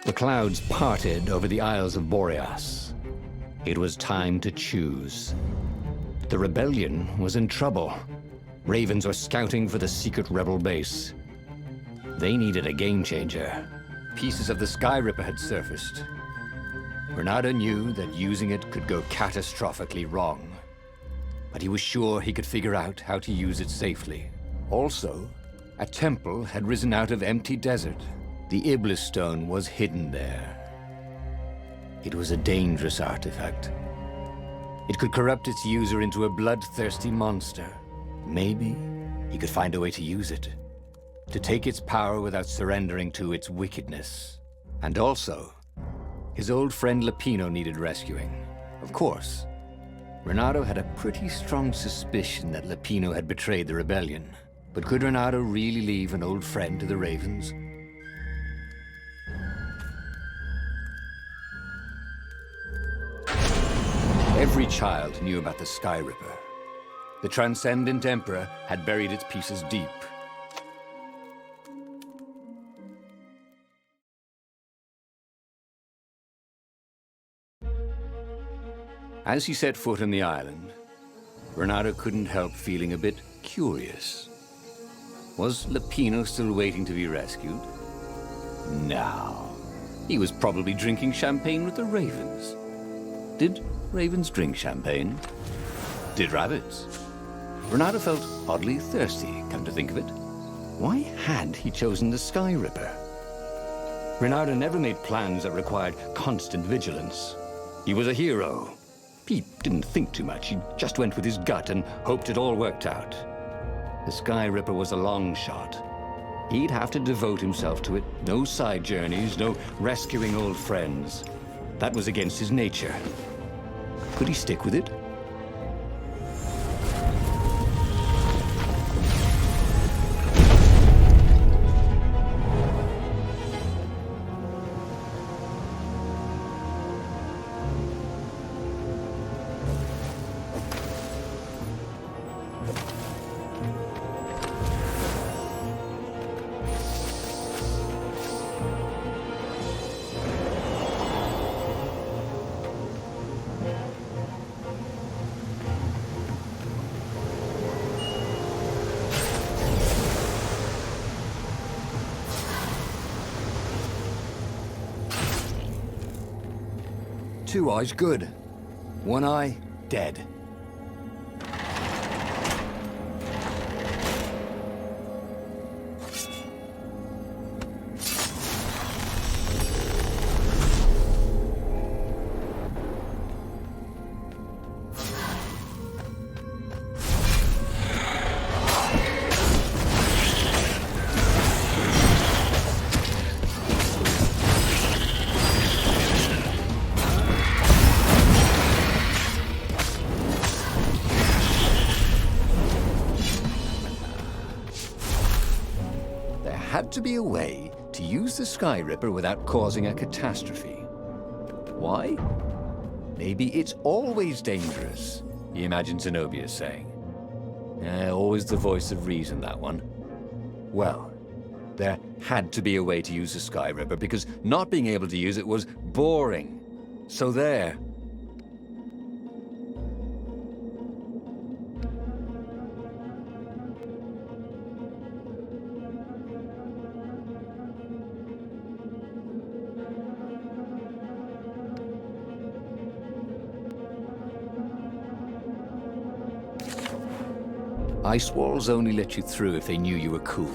The clouds parted over the Isles of Boreas. It was time to choose. The rebellion was in trouble. Ravens were scouting for the secret rebel base. They needed a game changer. Pieces of the Sky Ripper had surfaced. Renato knew that using it could go catastrophically wrong. But he was sure he could figure out how to use it safely. Also, a temple had risen out of empty desert. The Iblis stone was hidden there. It was a dangerous artifact. It could corrupt its user into a bloodthirsty monster. Maybe he could find a way to use it, to take its power without surrendering to its wickedness. And also, his old friend Lupino needed rescuing. Of course, Renato had a pretty strong suspicion that Lupino had betrayed the rebellion. But could Renato really leave an old friend to the Ravens? Every child knew about the Sky Ripper. The Transcendent Emperor had buried its pieces deep. As he set foot on the island, Renato couldn't help feeling a bit curious. Was Lupino still waiting to be rescued? No. He was probably drinking champagne with the ravens. Did ravens drink champagne? Did rabbits? Renato felt oddly thirsty, come to think of it. Why had he chosen the Sky Ripper? Renato never made plans that required constant vigilance. He was a hero. He didn't think too much. He just went with his gut and hoped it all worked out. The Sky Ripper was a long shot. He'd have to devote himself to it. No side journeys, no rescuing old friends. That was against his nature. Could he stick with it? Two eyes, good. One eye, dead. Had to be a way to use the Sky Ripper without causing a catastrophe. Why? Maybe it's always dangerous, he imagined Zenobia saying. Always the voice of reason, that one. Well, there had to be a way to use the Sky Ripper because not being able to use it was boring. So there. Ice walls only let you through if they knew you were cool.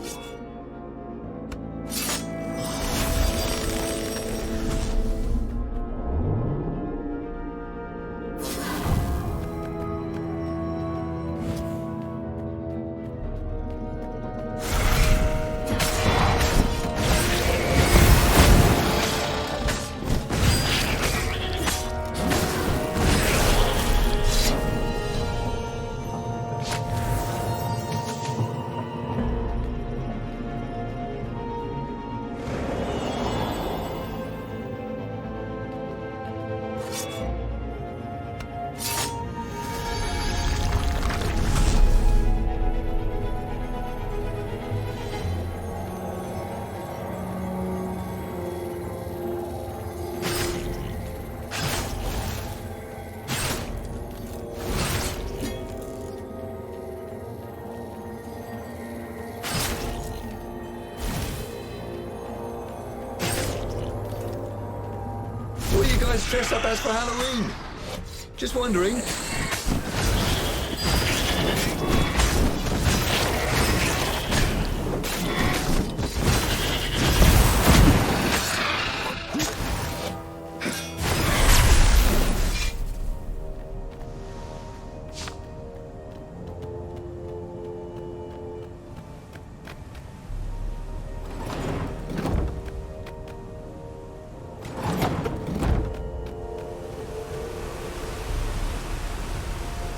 guys dress up as for Halloween? Just wondering.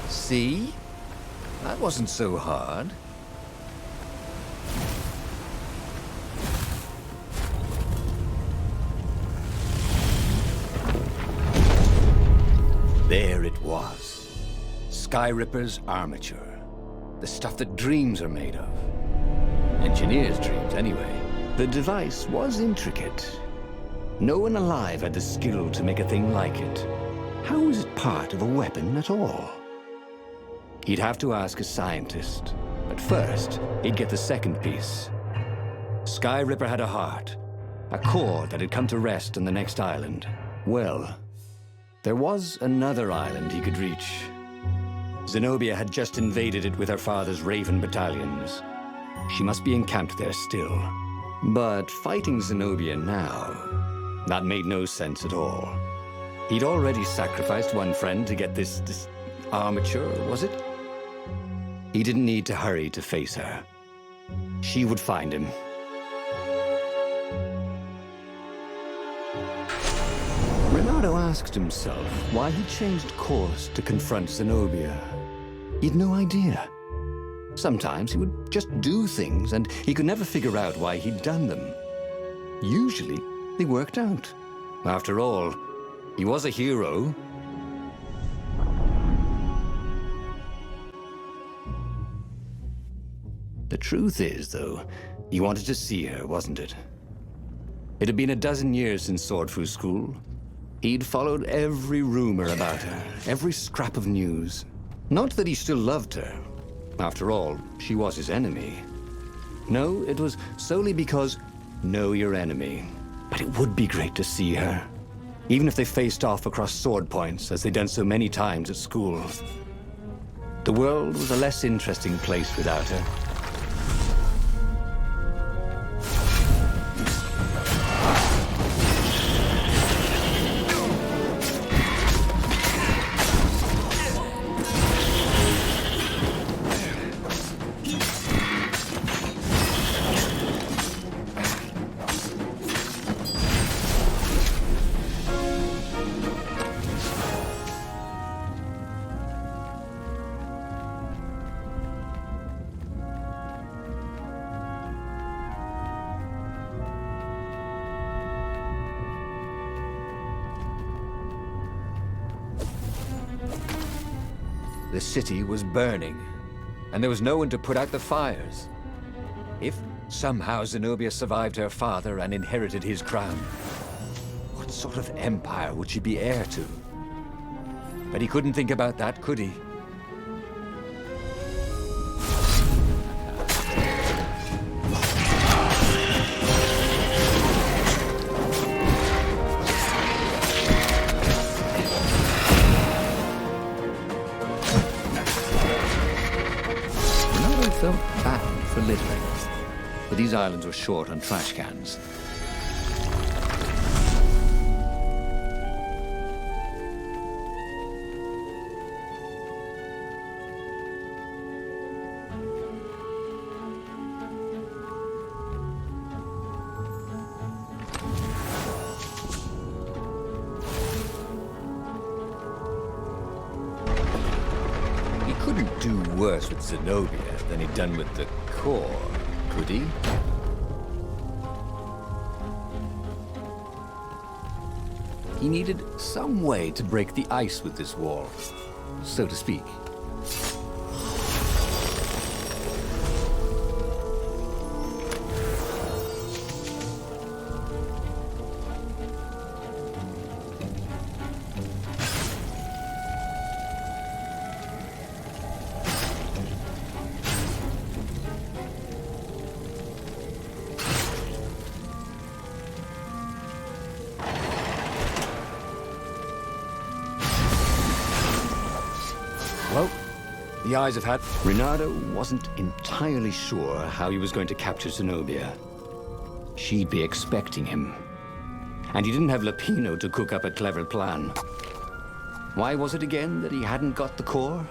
See? That wasn't so hard. There it was. Sky Ripper's armature. The stuff that dreams are made of. Engineers' dreams, anyway. The device was intricate. No one alive had the skill to make a thing like it. How was it part of a weapon at all? He'd have to ask a scientist. But first, he'd get the second piece. Sky Ripper had a heart, a core that had come to rest on the next island. Well, there was another island he could reach. Zenobia had just invaded it with her father's Raven battalions. She must be encamped there still. But fighting Zenobia now, that made no sense at all. He'd already sacrificed one friend to get this armature, was it? He didn't need to hurry to face her. She would find him. Renato asked himself why he changed course to confront Zenobia. He'd no idea. Sometimes he would just do things, and he could never figure out why he'd done them. Usually, they worked out. After all, he was a hero. The truth is, though, he wanted to see her, wasn't it? It had been a dozen years since Swordfu School. He'd followed every rumor about her, every scrap of news. Not that he still loved her. After all, she was his enemy. No, it was solely because know your enemy. But it would be great to see her, even if they faced off across sword points as they'd done so many times at school. The world was a less interesting place without her. The city was burning, and there was no one to put out the fires. If somehow Zenobia survived her father and inherited his crown, what sort of empire would she be heir to? But he couldn't think about that, could he? Felt bad for littering, but these islands were short on trash cans. He couldn't do worse with Zenobia than he'd done with the core, could he? He needed some way to break the ice with this wall, so to speak. Well, the eyes have had... Reynardo wasn't entirely sure how he was going to capture Zenobia. She'd be expecting him. And he didn't have Lapino to cook up a clever plan. Why was it again that he hadn't got the core?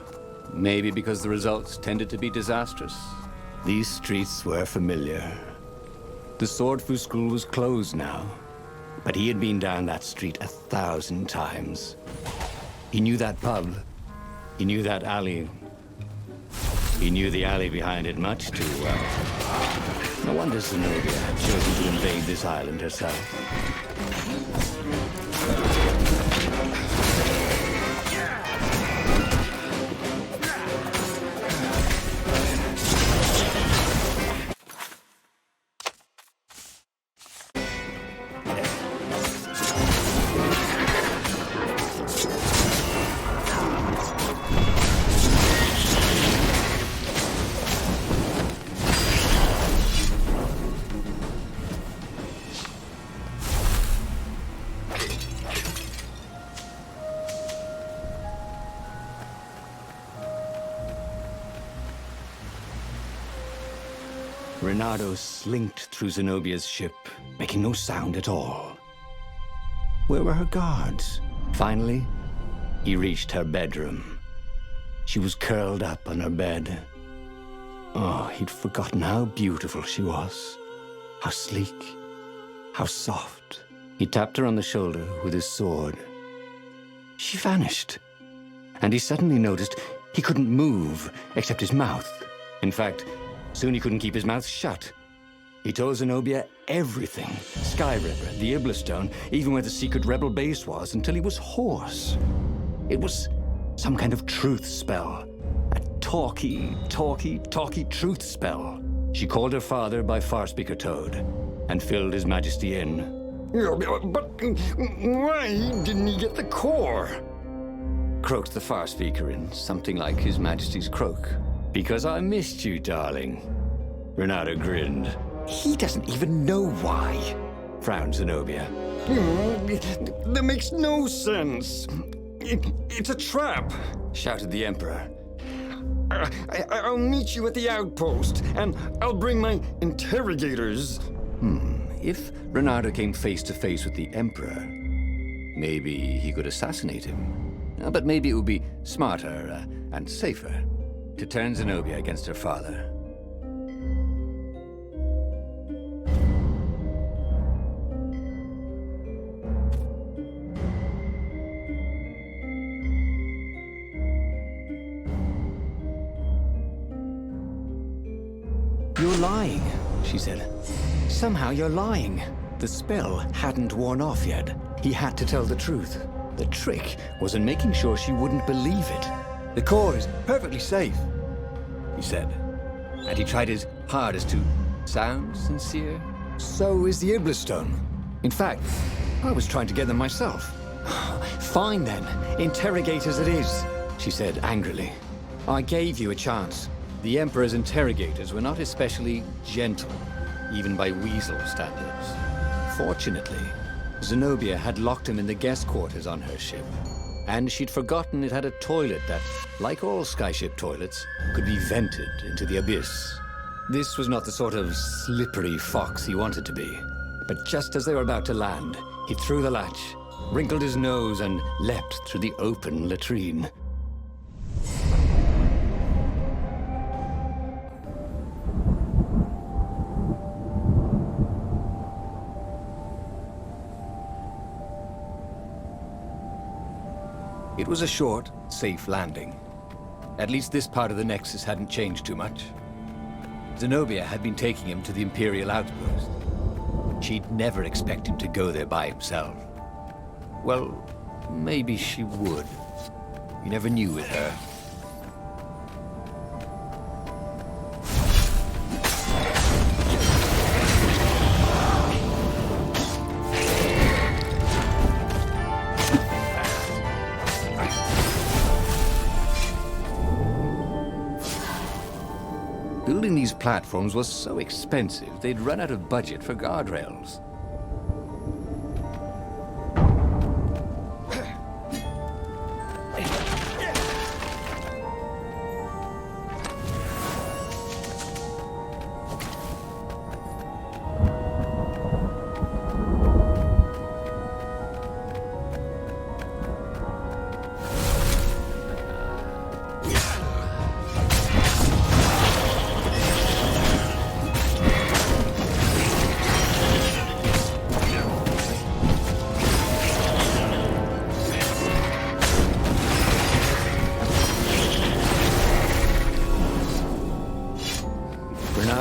Maybe because the results tended to be disastrous. These streets were familiar. The Swordfu School was closed now, but he had been down that street 1,000 times. He knew that pub. He knew that alley. He knew the alley behind it much too well. No wonder Zenobia had chosen to invade this island herself. Reynardo slinked through Zenobia's ship, making no sound at all. Where were her guards? Finally, he reached her bedroom. She was curled up on her bed. Oh, he'd forgotten how beautiful she was. How sleek, how soft. He tapped her on the shoulder with his sword. She vanished. And he suddenly noticed he couldn't move except his mouth. In fact, soon he couldn't keep his mouth shut. He told Zenobia everything. Skyriver, the Iblistone, even where the secret rebel base was, until he was hoarse. It was some kind of truth spell. A talky truth spell. She called her father by Farspeaker Toad and filled His Majesty in. But why didn't he get the core? Croaked the Farspeaker in something like His Majesty's croak. Because I missed you, darling. Reynardo grinned. He doesn't even know why, frowned Zenobia. That makes no sense. It's a trap, shouted the Emperor. I'll meet you at the outpost, and I'll bring my interrogators. If Reynardo came face to face with the Emperor, maybe he could assassinate him. But maybe it would be smarter and safer to turn Zenobia against her father. You're lying, she said. Somehow you're lying. The spell hadn't worn off yet. He had to tell the truth. The trick was in making sure she wouldn't believe it. The core is perfectly safe, he said. And he tried his hardest to sound sincere. So is the Iblistone. In fact, I was trying to get them myself. Fine then, interrogators it is, she said angrily. I gave you a chance. The Emperor's interrogators were not especially gentle, even by Weasel standards. Fortunately, Zenobia had locked him in the guest quarters on her ship. And she'd forgotten it had a toilet that, like all skyship toilets, could be vented into the abyss. This was not the sort of slippery fox he wanted to be. But just as they were about to land, he threw the latch, wrinkled his nose, and leapt through the open latrine. It was a short, safe landing. At least this part of the Nexus hadn't changed too much. Zenobia had been taking him to the Imperial outpost. She'd never expect him to go there by himself. Well, maybe she would. You never knew with her. Building these platforms was so expensive, they'd run out of budget for guardrails.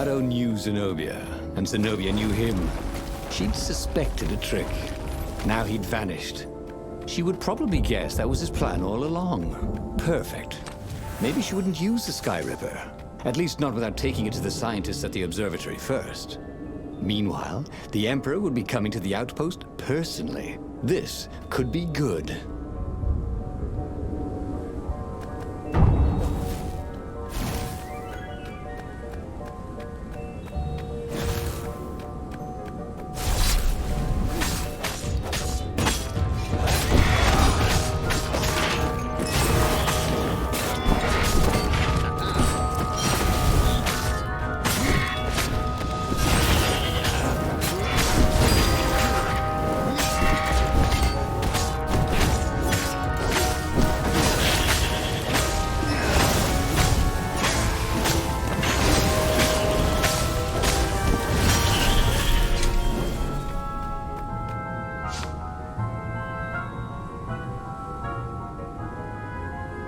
Renato knew Zenobia, and Zenobia knew him. She'd suspected a trick. Now he'd vanished. She would probably guess that was his plan all along. Perfect. Maybe she wouldn't use the Sky Ripper. At least not without taking it to the scientists at the observatory first. Meanwhile, the Emperor would be coming to the outpost personally. This could be good.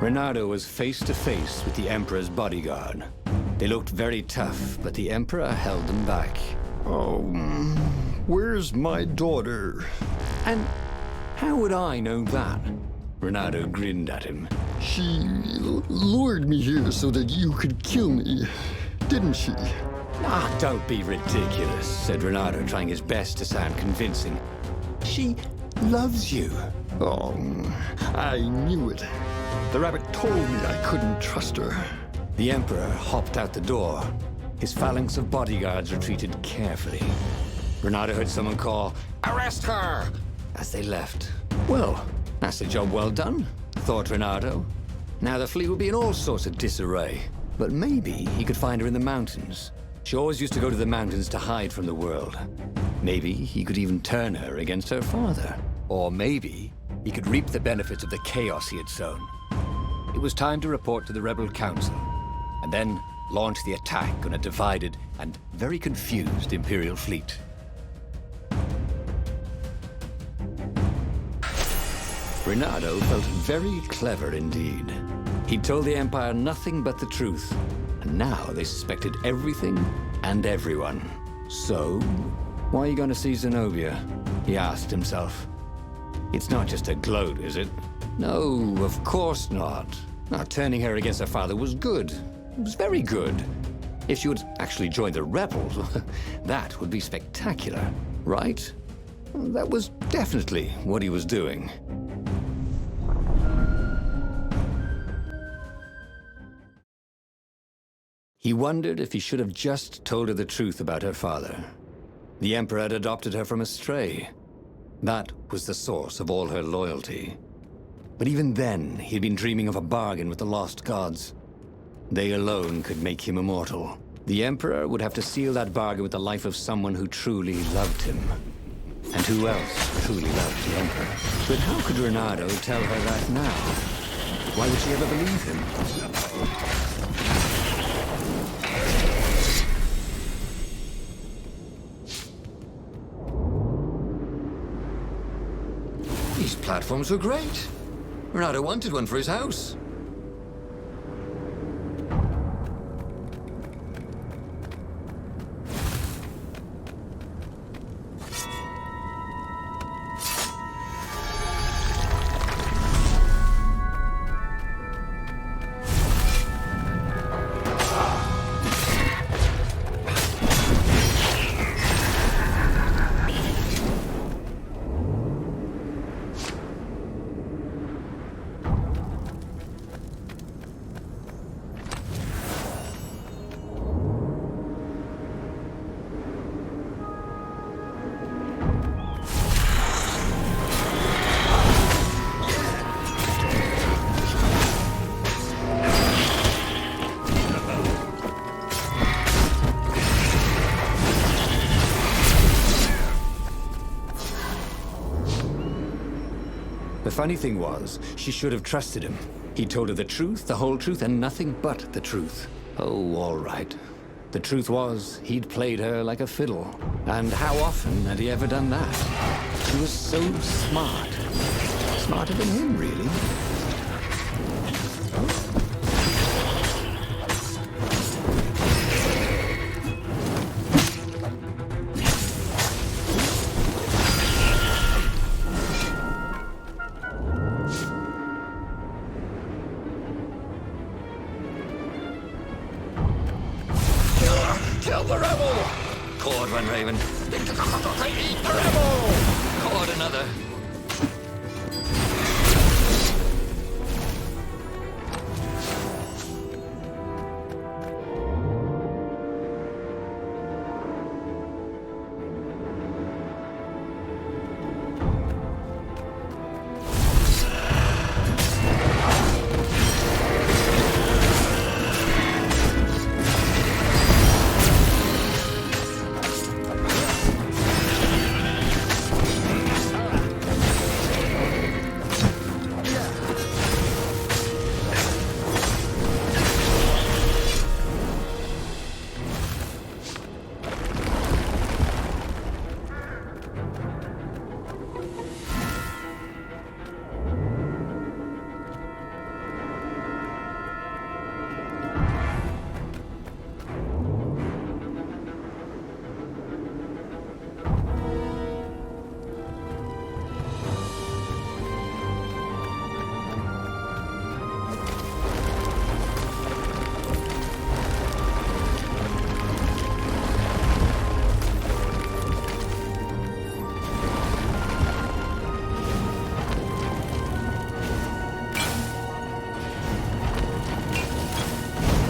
Renato was face to face with the Emperor's bodyguard. They looked very tough, but the Emperor held them back. Oh, where's my daughter? And how would I know that? Renato grinned at him. She lured me here so that you could kill me, didn't she? Ah, don't be ridiculous, said Renato, trying his best to sound convincing. She loves you. Oh, I knew it. The rabbit told me I couldn't trust her. The Emperor hopped out the door. His phalanx of bodyguards retreated carefully. Renato heard someone call, "Arrest her!" as they left. Well, that's a job well done, thought Renato. Now the fleet will be in all sorts of disarray. But maybe he could find her in the mountains. She always used to go to the mountains to hide from the world. Maybe he could even turn her against her father. Or maybe he could reap the benefits of the chaos he had sown. It was time to report to the Rebel Council, and then launch the attack on a divided and very confused Imperial fleet. Renato felt very clever indeed. He told the Empire nothing but the truth, and now they suspected everything and everyone. So, why are you going to see Zenobia? He asked himself. It's not just a gloat, is it? No, of course not. Now, turning her against her father was good. It was very good. If she would actually join the rebels, that would be spectacular, right? That was definitely what he was doing. He wondered if he should have just told her the truth about her father. The Emperor had adopted her from a stray. That was the source of all her loyalty. But even then, he'd been dreaming of a bargain with the lost gods. They alone could make him immortal. The Emperor would have to seal that bargain with the life of someone who truly loved him. And who else truly loved the Emperor? But how could Renato tell her that now? Why would she ever believe him? These platforms were great. Renato wanted one for his house. The funny thing was, she should have trusted him. He told her the truth, the whole truth, and nothing but the truth. Oh, all right. The truth was, he'd played her like a fiddle. And how often had he ever done that? She was so smart. Smarter than him, really. Kill the rebel! Caught one, Raven. Eat the rebel! Caught another.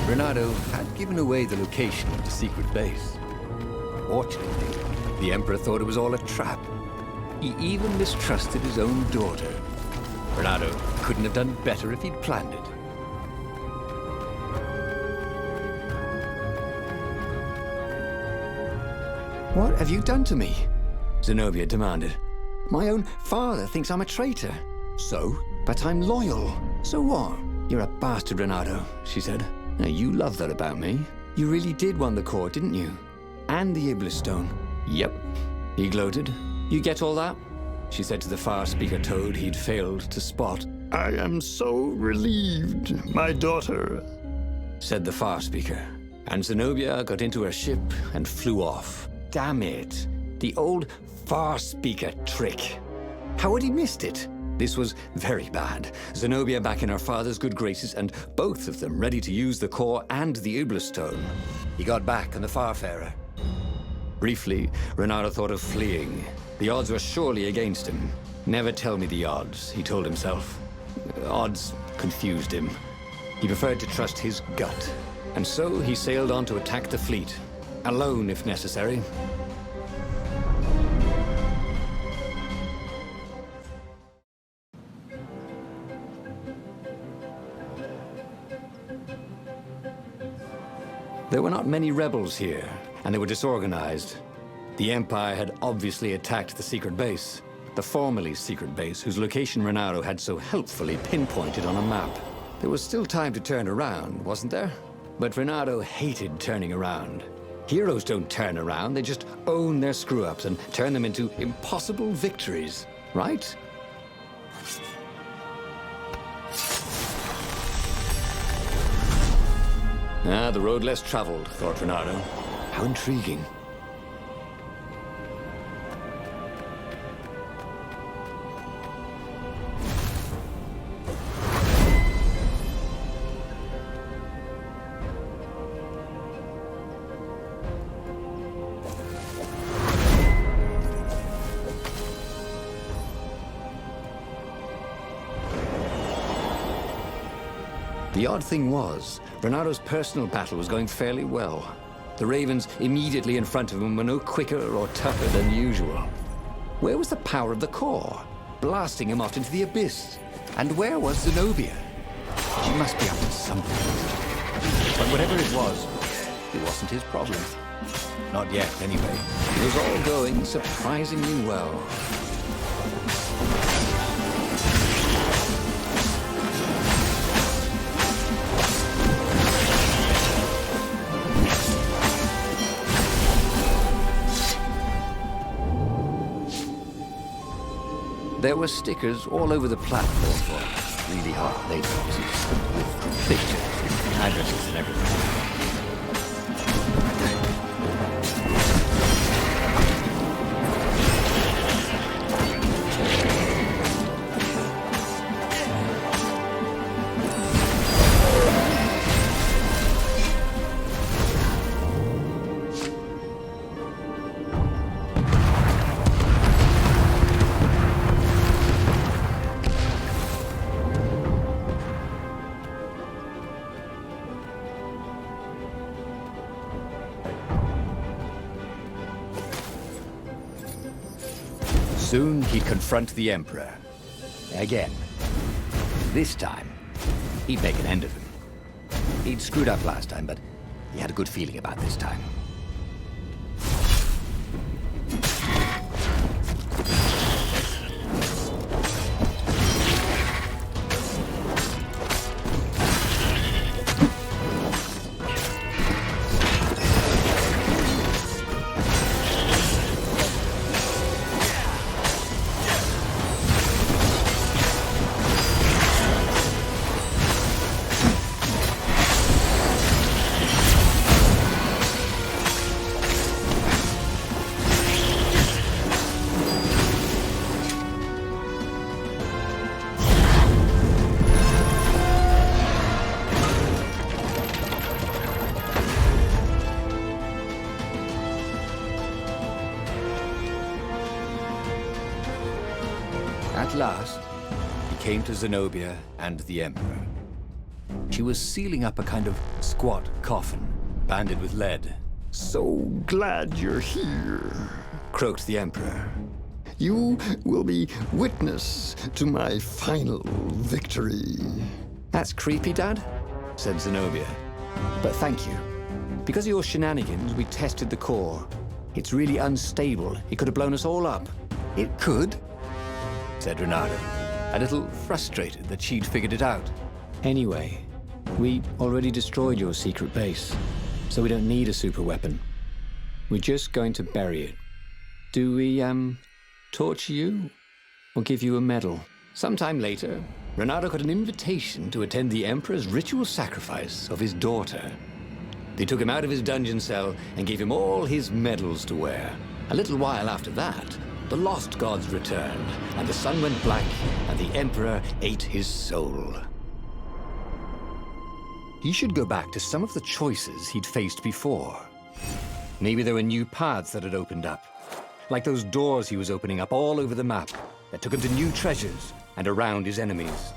Renato had given away the location of the secret base. Fortunately, the Emperor thought it was all a trap. He even mistrusted his own daughter. Renato couldn't have done better if he'd planned it. What have you done to me? Zenobia demanded. My own father thinks I'm a traitor. So? But I'm loyal. So what? You're a bastard, Renato, she said. Now, you love that about me. You really did want the core, didn't you? And the Iblis stone. Yep, he gloated. You get all that? She said to the far speaker toad he'd failed to spot. I am so relieved, my daughter, said the far speaker. And Zenobia got into her ship and flew off. Damn it. The old far speaker trick. How had he missed it? This was very bad. Zenobia back in her father's good graces, and both of them ready to use the core and the Iblis stone. He got back on the Farfarer. Briefly, Renato thought of fleeing. The odds were surely against him. Never tell me the odds, he told himself. Odds confused him. He preferred to trust his gut. And so he sailed on to attack the fleet. Alone, if necessary. There were not many rebels here, and they were disorganized. The Empire had obviously attacked the secret base, the formerly secret base whose location Renato had so helpfully pinpointed on a map. There was still time to turn around, wasn't there? But Renato hated turning around. Heroes don't turn around, they just own their screw-ups and turn them into impossible victories, right? Ah, the road less traveled, thought Renato. How intriguing. The odd thing was, Renato's personal battle was going fairly well. The Ravens immediately in front of him were no quicker or tougher than usual. Where was the power of the core? Blasting him off into the abyss. And where was Zenobia? She must be up to something. But whatever it wasn't his problem. Not yet, anyway. It was all going surprisingly well. There were stickers all over the platform for really hot late boxes with pictures, addresses and everything. Soon he'd confront the Emperor. Again. This time, he'd make an end of him. He'd screwed up last time, but he had a good feeling about this time. At last, he came to Zenobia and the Emperor. She was sealing up a kind of squat coffin, banded with lead. So glad you're here. Croaked the Emperor. You will be witness to my final victory. That's creepy, Dad, said Zenobia. But thank you. Because of your shenanigans, we tested the core. It's really unstable. It could have blown us all up. It could, said Renato, a little frustrated that she'd figured it out. Anyway, we already destroyed your secret base, so we don't need a super weapon. We're just going to bury it. Do we, torture you? Or give you a medal? Sometime later, Renato got an invitation to attend the Emperor's ritual sacrifice of his daughter. They took him out of his dungeon cell and gave him all his medals to wear. A little while after that, the lost gods returned, and the sun went black, and the Emperor ate his soul. He should go back to some of the choices he'd faced before. Maybe there were new paths that had opened up, like those doors he was opening up all over the map that took him to new treasures and around his enemies.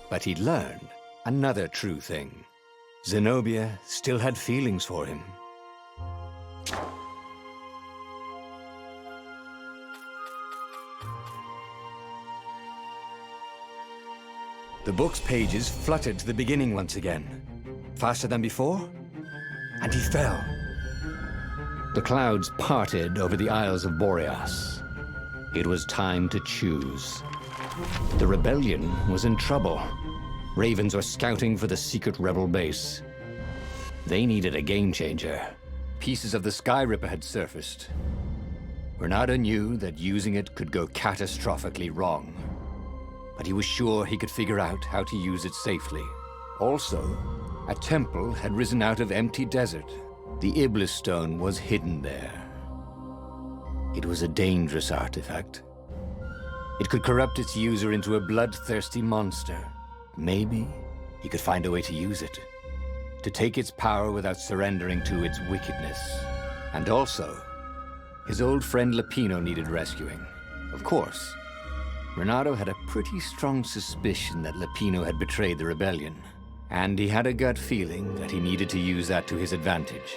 But he'd learned another true thing. Zenobia still had feelings for him. The book's pages fluttered to the beginning once again. Faster than before, and he fell. The clouds parted over the Isles of Boreas. It was time to choose. The rebellion was in trouble. Ravens were scouting for the secret rebel base. They needed a game changer. Pieces of the Sky Ripper had surfaced. Renato knew that using it could go catastrophically wrong, but he was sure he could figure out how to use it safely. Also, a temple had risen out of empty desert. The Iblis stone was hidden there. It was a dangerous artifact. It could corrupt its user into a bloodthirsty monster. Maybe he could find a way to use it, to take its power without surrendering to its wickedness. And also, his old friend Lupino needed rescuing. Of course, Renato had a pretty strong suspicion that Lupino had betrayed the rebellion, and he had a gut feeling that he needed to use that to his advantage.